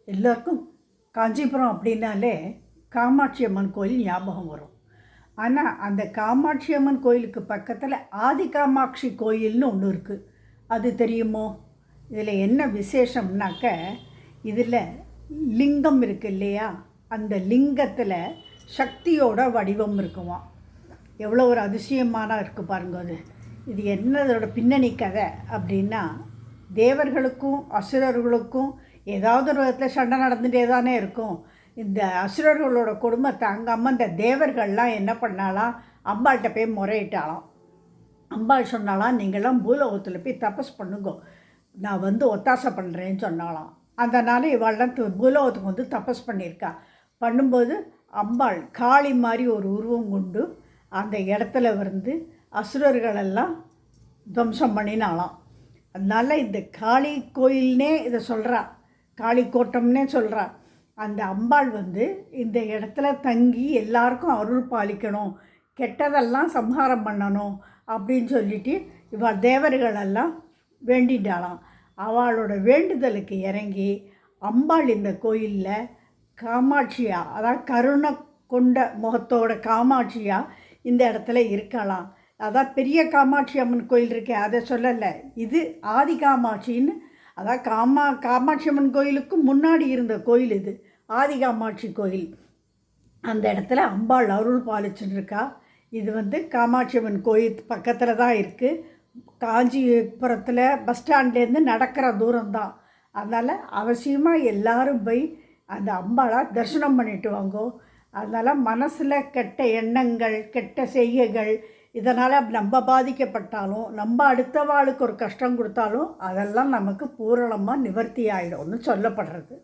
எல்லோருக்கும் காஞ்சிபுரம் அப்படின்னாலே காமாட்சி அம்மன் கோயில் ஞாபகம் வரும். ஆனால் அந்த காமாட்சி அம்மன் கோயிலுக்கு பக்கத்தில் ஆதி காமாட்சி கோயில்னு ஒன்று இருக்குது. அது தெரியுமோ? இதில் என்ன விசேஷம்னாக்க, இதில் லிங்கம் இருக்குது இல்லையா, அந்த லிங்கத்தில் சக்தியோட வடிவம் இருக்குவான். எவ்வளோ ஒரு அதிசயமான இருக்குது பாருங்க அது. இது என்னதோட பின்னணி கதை அப்படின்னா, தேவர்களுக்கும் அசுரர்களுக்கும் ஏதாவது ஒரு விதத்தில் சண்டை நடந்துகிட்டே தானே இருக்கும். இந்த அசுரர்களோட கொடுமை தாங்காமல் இந்த தேவர்கள்லாம் என்ன பண்ணாலாம், அம்பாள்கிட்ட போய் முறையிட்டாலாம். அம்பாள் சொன்னாலாம், நீங்கள்லாம் பூலோகத்தில் போய் தபஸ் பண்ணுங்க, நான் ஒத்தாசை பண்ணுறேன்னு சொன்னாலாம். அதனால் இவாள்லாம் பூலோகத்துக்கு தபஸ் பண்ணியிருக்கா. பண்ணும்போது அம்பாள் காளி மாதிரி ஒரு உருவம் கொண்டு அந்த இடத்துல அசுரர்களெல்லாம் துவம்சம் பண்ணினாலாம். அதனால் இந்த காளி கோயில்னே இதை சொல்கிறா, காளி கோட்டம்னே சொல்கிறா. அந்த அம்பாள் இந்த இடத்துல தங்கி எல்லாருக்கும் அருள் பாலிக்கணும், கெட்டதெல்லாம் சம்ஹாரம் பண்ணணும் அப்படின்னு சொல்லிட்டு இவள் தேவர்களெல்லாம் வேண்டிட்டாளாம். அவளோட வேண்டுதலுக்கு இறங்கி அம்பாள் இந்த கோயிலில் காமாட்சியாக, அதாவது கருணை கொண்ட முகத்தோட காமாட்சியாக இந்த இடத்துல இருக்கலாம். அதான் பெரிய காமாட்சி அம்மன் கோயில் இருக்கே, அதை சொல்லலை. இது ஆதி காமாட்சின்னு, அதான் காமாட்சி அம்மன் கோயிலுக்கு முன்னாடி இருந்த கோயில் இது ஆதி காமாட்சி கோயில். அந்த இடத்துல அம்பாள் அருள் பாலிச்சுன்னு இருக்கா. இது காமாட்சி அம்மன் கோயில் பக்கத்தில் தான் இருக்குது. காஞ்சிபுரத்தில் பஸ் ஸ்டாண்ட்லேருந்து நடக்கிற தூரம்தான். அதனால் அவசியமாக எல்லோரும் போய் அந்த அம்பாளை தரிசனம் பண்ணிட்டு வாங்கோ. அதனால் மனசில் கெட்ட எண்ணங்கள், கெட்ட செய்கைகள், இதனால் நம்ம பாதிக்கப்பட்டாலும், நம்ம அடுத்தவாளுக்கு ஒரு கஷ்டம் கொடுத்தாலும் அதெல்லாம் நமக்கு பூரணமாக நிவர்த்தி ஆகிடும்னு சொல்லப்படுறது.